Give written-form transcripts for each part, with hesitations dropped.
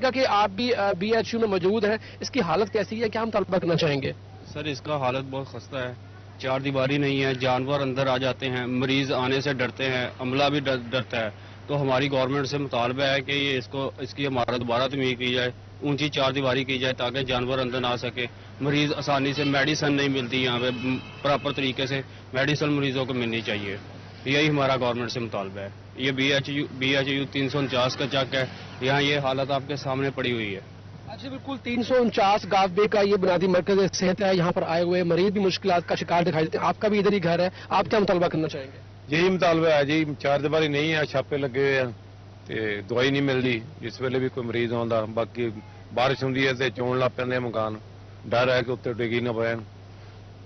کہا کہ آپ بھی BHU میں موجود ہیں، اس کی حالت کیسی ہے، کیا ہم طلبہ کرنا چاہیں گے؟ سر اس کا حالت بہت خستہ ہے، چار دیواری نہیں ہے، جانور اندر آ جاتے ہیں، مریض آنے سے ڈرتے ہیں، عملہ بھی ڈرتا ہے. تو ہماری گورنمنٹ سے مطالبہ ہے کہ یہ اس کی عمارت دوبارہ تعمیر کی جائے، اونچی چار دیواری کی جائے تاکہ جانور اندر نہ آ سکے. مریض آسانی سے میڈیسن نہیں ملتی یہاں پہ، پراپر طریقے سے میڈیسن مریضوں کو ملنی چاہیے. یہی ہمارا گورنمنٹ سے مطالبہ ہے. یہ BHU 349 کا چک ہے، یہاں یہ حالت آپ کے سامنے پڑی ہوئی ہے. اچھا بالکل 349 گاف بے کا یہ بنیادی مرکز صحت ہے. یہاں پر آئے ہوئے مریض بھی مشکلات کا شکار دکھائی دیتے ہیں. آپ کا بھی ادھر ہی گھر ہے، آپ کیا مطالبہ کرنا چاہیں گے؟ یہی مطالبہ ہے جی، چار دیواری نہیں ہے، چھاپے لگے ہوئے ہیں تے دوائی نہیں ملتی جس ویلے بھی کوئی مریض آتا. باقی بارش ہوتی ہے تو چون لگ پہ مکان، ڈر ہے کہ اتنے ڈگی نہ پے،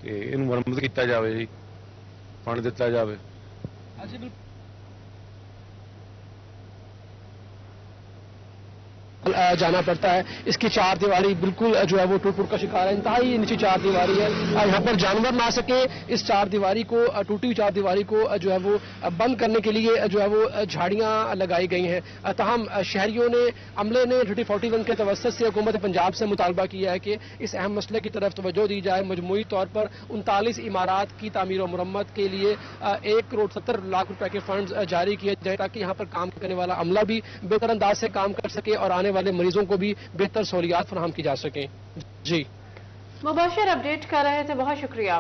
یہ مرمت کیا جائے جی، فنڈ دتا جائے. اچھا بالکل جانا پڑتا ہے. اس کی چار دیواری بالکل جو ہے وہ ٹوٹ پھوٹ کا شکار ہے، انتہائی نیچی چار دیواری ہے. یہاں پر جانور نہ آ سکے، اس چار دیواری کو، ٹوٹی ہوئی چار دیواری کو جو ہے وہ بند کرنے کے لیے جو ہے وہ جھاڑیاں لگائی گئی ہیں. تاہم شہریوں نے، عملے نے 3041 کے توسط سے حکومت پنجاب سے مطالبہ کیا ہے کہ اس اہم مسئلے کی طرف توجہ دی جائے. مجموعی طور پر 39 عمارات کی تعمیر و مرمت کے لیے 1,70,00,000 روپے کے فنڈز جاری کیے جائے تاکہ یہاں پر کام کرنے والا عملہ بھی بہتر انداز سے کام کر سکے اور آنے والے مریضوں کو بھی بہتر سہولیات فراہم کی جا سکیں. جی مباشر اپڈیٹ کر رہے تھے، بہت شکریہ.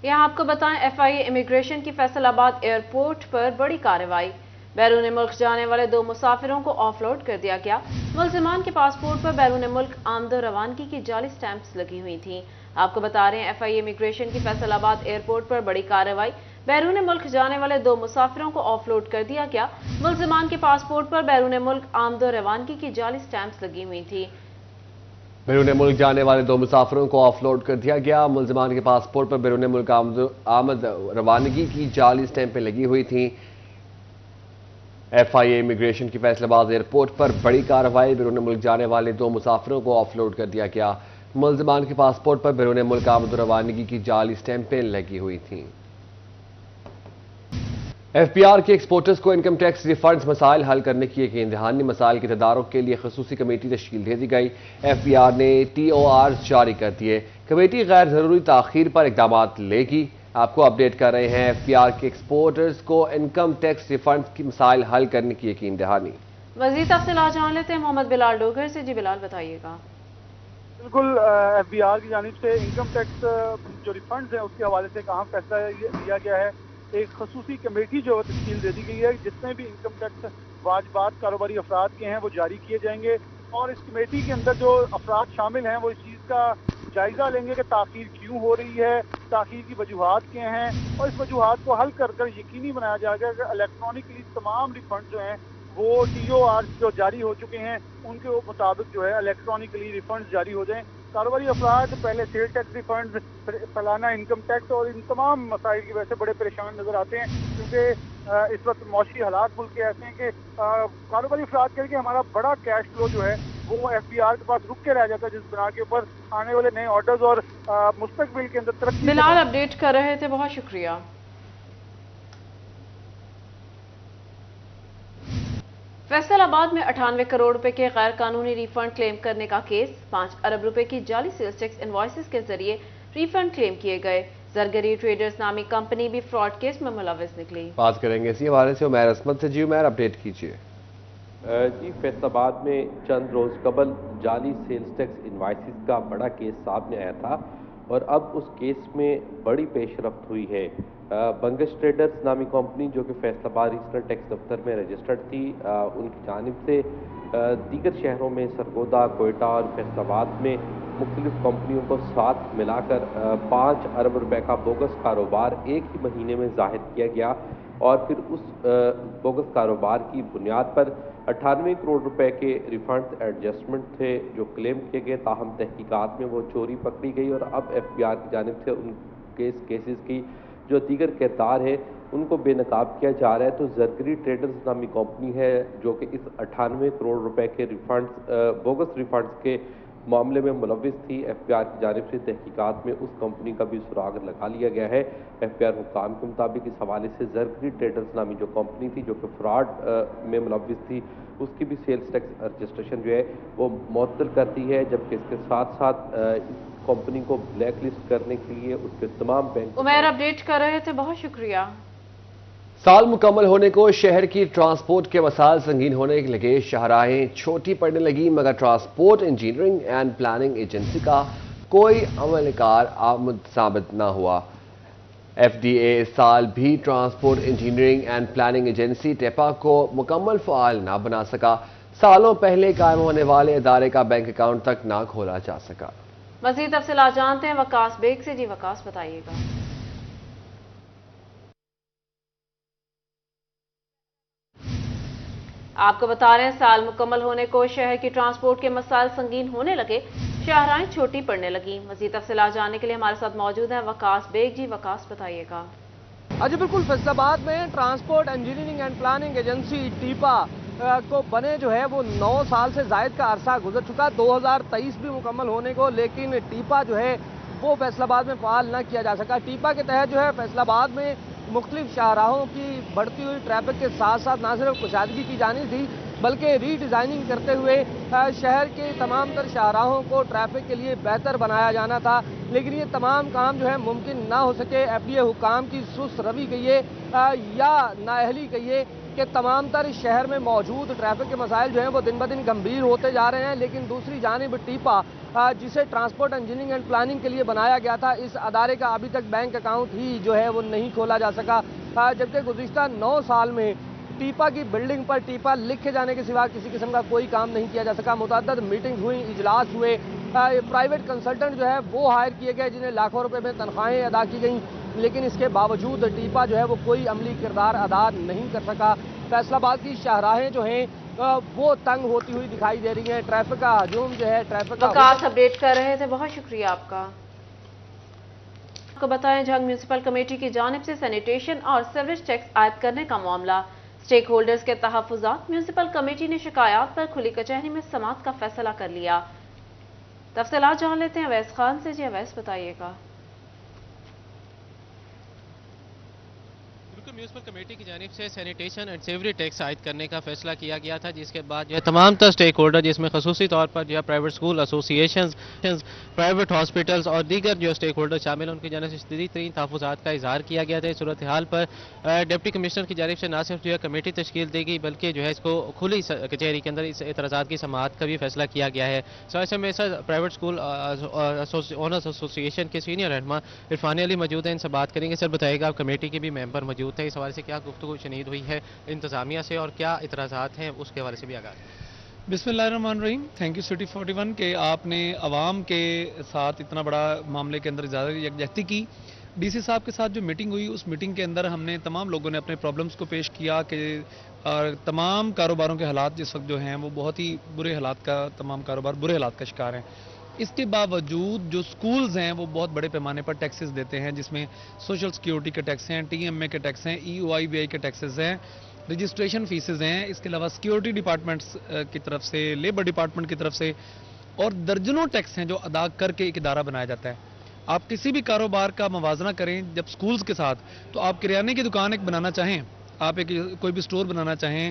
یہاں آپ کو بتائیں FIA امیگریشن کی فیصل آباد ایئرپورٹ پر بڑی کارروائی. بیرون ملک جانے والے 2 مسافروں کو آف لوڈ کر دیا گیا. ملزمان کے پاسپورٹ پر بیرون ملک آمد و روانگی کی جعلی سٹیمپس لگی ہوئی تھیں. آپ کو بتا رہے ہیں FIA امیگریشن کی فیصل آباد ایئرپورٹ پر بڑی کارروائی. بیرون ملک جانے والے 2 مسافروں کو آف لوڈ کر دیا گیا. ملزمان کے پاسپورٹ پر بیرون ملک آمد و روانگی کی جعلی سٹیمپس لگی ہوئی تھی. بیرون ملک جانے والے 2 مسافروں کو آف لوڈ کر دیا گیا. ملزمان کے پاسپورٹ پر بیرون ملک آمد روانگی کی جعلی سٹیمپیں لگی ہوئی تھیں. FIA امیگریشن کی فیصل آباد ایئرپورٹ پر بڑی کارروائی. بیرون ملک جانے والے 2 مسافروں کو آف لوڈ کر دیا گیا. ملزمان کے پاسپورٹ پر بیرون ملک آمد و روانگی کی جعلی سٹیمپیں لگی ہوئی تھیں. FBR کے ایکسپورٹرز کو انکم ٹیکس ریفنڈز مسائل حل کرنے کی یقین دہانی. مسائل کے تدارک کے لیے خصوصی کمیٹی تشکیل دے دی گئی. FBR نے TORs جاری کر دیے. کمیٹی غیر ضروری تاخیر پر اقدامات لے گی. آپ کو اپڈیٹ کر رہے ہیں FBR کے ایکسپورٹرز کو انکم ٹیکس ریفنڈز کی مسائل حل کرنے کی یقین دہانی. مزید تفصیلات جان لیتے ہیں محمد بلال ڈوگر سے. جی بلال بتائیے گا. بالکل FBR کی جانب سے انکم ٹیکس جو ریفنڈز ہیں اس کے حوالے سے ایک اہم فیصلہ لیا گیا ہے. ایک خصوصی کمیٹی جو تشکیل دے دی گئی ہے. جتنے بھی انکم ٹیکس واجبات کاروباری افراد کے ہیں وہ جاری کیے جائیں گے اور اس کمیٹی کے اندر جو افراد شامل ہیں وہ اس چیز کا جائزہ لیں گے کہ تاخیر کیوں ہو رہی ہے، تاخیر کی وجوہات کیا ہیں اور اس وجوہات کو حل کر یقینی بنایا جائے گا کہ الیکٹرانکلی تمام ریفنڈ جو ہیں وہ TOR جو جاری ہو چکے ہیں ان کے مطابق جو ہے الیکٹرانکلی ریفنڈ جاری ہو جائیں. کاروباری افراد پہلے سیل ٹیکس ریفنڈ، سالانہ انکم ٹیکس اور ان تمام مسائل کی وجہ سے بڑے پریشان نظر آتے ہیں کیونکہ اس وقت معاشی حالات ملک کے ایسے ہیں کہ کاروباری افراد کے ہمارا بڑا کیش فلو جو ہے وہ FBR کے پاس رک کے رہ جاتا ہے، جس بنا کے اوپر آنے والے نئے آرڈرز اور مستقبل کے اندر ترقی. بلال اپڈیٹ کر رہے تھے، بہت شکریہ. فیصل آباد میں 98 کروڑ روپے کے غیر قانونی ری فنڈ کلیم کرنے کا کیس. 5 ارب روپے کی جعلی سیلز ٹیکس انوائسز کے ذریعے ری فنڈ کلیم کیے گئے. زرگری ٹریڈرز نامی کمپنی بھی فراڈ کیس میں ملوث نکلی. بات کریں گے اسی حوالے سے عمیر عصمت سے. جی عمیر اپڈیٹ کیجیے. جی فیصل آباد میں چند روز قبل جعلی سیلز ٹیکس انوائسز کا بڑا کیس سامنے آیا تھا اور اب اس کیس میں بڑی پیش رفت ہوئی ہے. بنگش ٹریڈرز نامی کمپنی جو کہ فیصل آباد ریجنل ٹیکس دفتر میں رجسٹرڈ تھی، ان کی جانب سے دیگر شہروں میں سرگودا، کوئٹہ اور فیصل آباد میں مختلف کمپنیوں کو ساتھ ملا کر 5 ارب روپے کا بوگس کاروبار ایک ہی مہینے میں ظاہر کیا گیا اور پھر اس بوگس کاروبار کی بنیاد پر 98 کروڑ روپے کے ریفنڈز ایڈجسٹمنٹ تھے جو کلیم کیے گئے. تاہم تحقیقات میں وہ چوری پکڑی گئی اور اب FBR کی جانب سے ان کیسز کی جو دیگر کردار ہے ان کو بے نقاب کیا جا رہا ہے. تو زرگری ٹریڈرز نامی کمپنی ہے جو کہ اس 98 کروڑ روپے کے ریفنڈز بوگس ریفنڈز کے معاملے میں ملوث تھی۔ FBI کی جانب سے تحقیقات میں اس کمپنی کا بھی سراغ لگا لیا گیا ہے۔ FBI حکام کے مطابق اس حوالے سے زرگری ٹریڈرز نامی جو کمپنی تھی جو کہ فراڈ میں ملوث تھی، اس کی بھی سیلز ٹیکس رجسٹریشن جو ہے وہ معطل کرتی ہے، جبکہ اس کے ساتھ ساتھ اس کمپنی کو بلیک لسٹ کرنے کے لیے اس کے تمام بینک عمیر اپڈیٹ کر رہے تھے، بہت شکریہ۔ سال مکمل ہونے کو شہر کی ٹرانسپورٹ کے مسائل سنگین ہونے لگے، شاہراہیں چھوٹی پڑنے لگی، مگر transport engineering and planning agency کا کوئی عمل کار آمد ثابت نہ ہوا۔ FDA اس سال بھی transport engineering and planning agency TEPA کو مکمل فعال نہ بنا سکا، سالوں پہلے قائم ہونے والے ادارے کا بینک اکاؤنٹ تک نہ کھولا جا سکا۔ مزید تفصیلات جانتے ہیں وقاص بیگ سے۔ جی وقاص بتائیے گا۔ آپ کو بتا رہے ہیں سال مکمل ہونے کو شہر کی ٹرانسپورٹ کے مسائل سنگین ہونے لگے، شاہراہیں چھوٹی پڑنے لگیں۔ مزید تفصیلات جاننے کے لیے ہمارے ساتھ موجود ہیں وقاص بیگ۔ جی وقاص بتائیے گا۔ جی بالکل، فیصل آباد میں transport engineering and planning agency TEPA کو بنے جو ہے وہ 9 سال سے زائد کا عرصہ گزر چکا، 2023 بھی مکمل ہونے کو، لیکن ٹیپا جو ہے وہ فیصل آباد میں فعال نہ کیا جا سکا۔ ٹیپا کے تحت جو ہے فیصل آباد میں مختلف شاہراہوں کی بڑھتی ہوئی ٹریفک کے ساتھ ساتھ نہ صرف کشادگی کی جانی تھی بلکہ ری ڈیزائننگ کرتے ہوئے شہر کے تمام تر شاہراہوں کو ٹریفک کے لیے بہتر بنایا جانا تھا، لیکن یہ تمام کام جو ہے ممکن نہ ہو سکے۔ FDA حکام کی سست روی کہیے یا نااہلی کہیے کہ تمام تر شہر میں موجود ٹریفک کے مسائل جو ہیں وہ دن بدن گمبھیر ہوتے جا رہے ہیں، لیکن دوسری جانب ٹیپا جسے ٹرانسپورٹ انجینئرنگ اینڈ پلاننگ کے لیے بنایا گیا تھا، اس ادارے کا ابھی تک بینک اکاؤنٹ ہی جو ہے وہ نہیں کھولا جا سکا، جبکہ گزشتہ 9 سال میں ٹیپا کی بلڈنگ پر ٹیپا لکھے جانے کے سوا کسی قسم کا کوئی کام نہیں کیا جا سکا۔ متعدد میٹنگ ہوئی، اجلاس ہوئے، پرائیویٹ کنسلٹنٹ جو ہے وہ ہائر کیے گئے جنہیں لاکھوں روپے میں تنخواہیں ادا کی گئیں، لیکن اس کے باوجود ٹیپا جو ہے وہ کوئی عملی کردار ادا نہیں کر سکا۔ فیصل آباد کی شاہراہیں جو ہیں وہ تنگ ہوتی ہوئی دکھائی دے رہی ہیں، ٹریفک کا ہجوم جو ہے وقاص اپڈیٹ کر رہے تھے، بہت شکریہ آپ کا۔ آپ کو بتائیں جھنگ میونسپل کمیٹی کی جانب سے سینیٹیشن اور سیوریج ٹیکس عائد کرنے کا معاملہ، اسٹیک ہولڈرز کے تحفظات، میونسپل کمیٹی نے شکایات پر کھلی کچہری میں سماعت کا فیصلہ کر لیا۔ تفصیلات جان لیتے ہیں اویس خان سے۔ جی اویس بتائیے گا۔ میونسپل کمیٹی کی جانب سے سینیٹیشن اینڈ سیوری ٹیکس عائد کرنے کا فیصلہ کیا گیا تھا، جس کے بعد جو ہے تمام تر اسٹیک ہولڈر، جس میں خصوصی طور پر جو ہے private school associations, private hospitals اور دیگر جو اسٹیک ہولڈر شامل ہیں، ان کی جانب سے شدید ترین تحفظات کا اظہار کیا گیا تھا۔ اس صورتحال پر ڈپٹی کمشنر کی جانب سے نہ صرف جو ہے کمیٹی تشکیل دی گئی بلکہ جو ہے اس کو کھلی کچہری کے اندر اس اعتراضات کی سماعت کا بھی فیصلہ کیا گیا ہے۔ سر میں پرائیویٹ اسکول اونرز ایسوسیشن کے سینئر رہنما عرفان علی موجود ہیں، ان سے بات کریں گے۔ سر بتائیے گا، کمیٹی کے بھی ممبر موجود تھے، اس حوالے سے کیا گفتگو شنید ہوئی ہے انتظامیہ سے اور کیا اعتراضات ہیں اس کے حوالے سے بھی آگاہ۔ بسم اللہ الرحمن الرحیم۔ تھینک یو سٹی 41 کہ آپ نے عوام کے ساتھ اتنا بڑا معاملے کے اندر زیادہ یکجہتی کی۔ ڈی سی صاحب کے ساتھ جو میٹنگ ہوئی، اس میٹنگ کے اندر ہم نے تمام لوگوں نے اپنے پرابلمز کو پیش کیا کہ تمام کاروباروں کے حالات جس وقت جو ہیں وہ بہت ہی برے حالات کا، تمام کاروبار برے حالات کا شکار ہیں۔ اس کے باوجود جو سکولز ہیں وہ بہت بڑے پیمانے پر ٹیکسز دیتے ہیں، جس میں سوشل سیکیورٹی کے ٹیکس ہیں، TMA کے ٹیکس ہیں، EOI کے ٹیکسز ہیں، رجسٹریشن فیسز ہیں، اس کے علاوہ سیکیورٹی ڈپارٹمنٹس کی طرف سے، لیبر ڈپارٹمنٹ کی طرف سے، اور درجنوں ٹیکس ہیں جو ادا کر کے ایک ادارہ بنایا جاتا ہے۔ آپ کسی بھی کاروبار کا موازنہ کریں جب سکولز کے ساتھ، تو آپ کریانے کی دکان ایک بنانا چاہیں، آپ ایک کوئی بھی سٹور بنانا چاہیں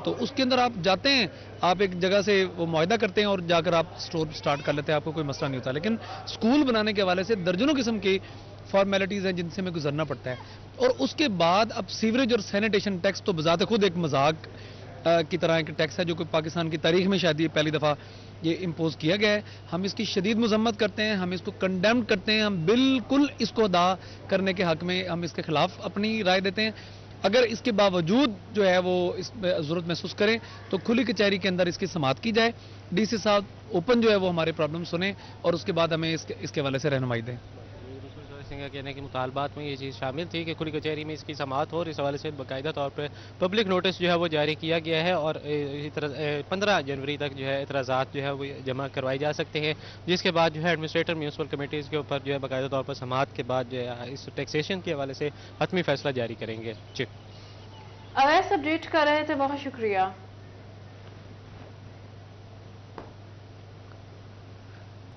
تو اس کے اندر آپ جاتے ہیں، آپ ایک جگہ سے وہ معاہدہ کرتے ہیں اور جا کر آپ سٹور سٹارٹ کر لیتے ہیں، آپ کو کوئی مسئلہ نہیں ہوتا۔ لیکن سکول بنانے کے حوالے سے درجنوں قسم کی فارمیلٹیز ہیں جن سے ہمیں گزرنا پڑتا ہے، اور اس کے بعد اب سیوریج اور سینیٹیشن ٹیکس تو بذات خود ایک مذاق کی طرح ایک ٹیکس ہے جو کہ پاکستان کی تاریخ میں شاید یہ پہلی دفعہ یہ امپوز کیا گیا ہے۔ ہم اس کی شدید مذمت کرتے ہیں، ہم اس کو کنڈیم کرتے ہیں، ہم بالکل اس کو ادا کرنے کے حق میں ہم اس کے خلاف اپنی رائے دیتے ہیں۔ اگر اس کے باوجود جو ہے وہ اس ضرورت محسوس کریں تو کھلی کچہری کے اندر اس کی سماعت کی جائے، ڈی سی صاحب اوپن جو ہے وہ ہمارے پرابلم سنیں اور اس کے بعد ہمیں اس کے حوالے سے رہنمائی دیں۔ سنگھ کا کہنے کے مطالبات میں یہ چیز شامل تھی کہ کھلی کچہری میں اس کی سماعت ہو، اور اس حوالے سے باقاعدہ طور پر پبلک نوٹس جو ہے وہ جاری کیا گیا ہے، اور 15 جنوری تک جو ہے اعتراضات جو ہے وہ جمع کروائی جا سکتے ہیں، جس کے بعد جو ہے ایڈمنسٹریٹر میونسپل کمیٹیز کے اوپر جو ہے باقاعدہ طور پر سماعت کے بعد جو ہے اس ٹیکسیشن کے حوالے سے حتمی فیصلہ جاری کریں گے۔ جی اویس اپڈیٹ کر رہے تھے، بہت شکریہ۔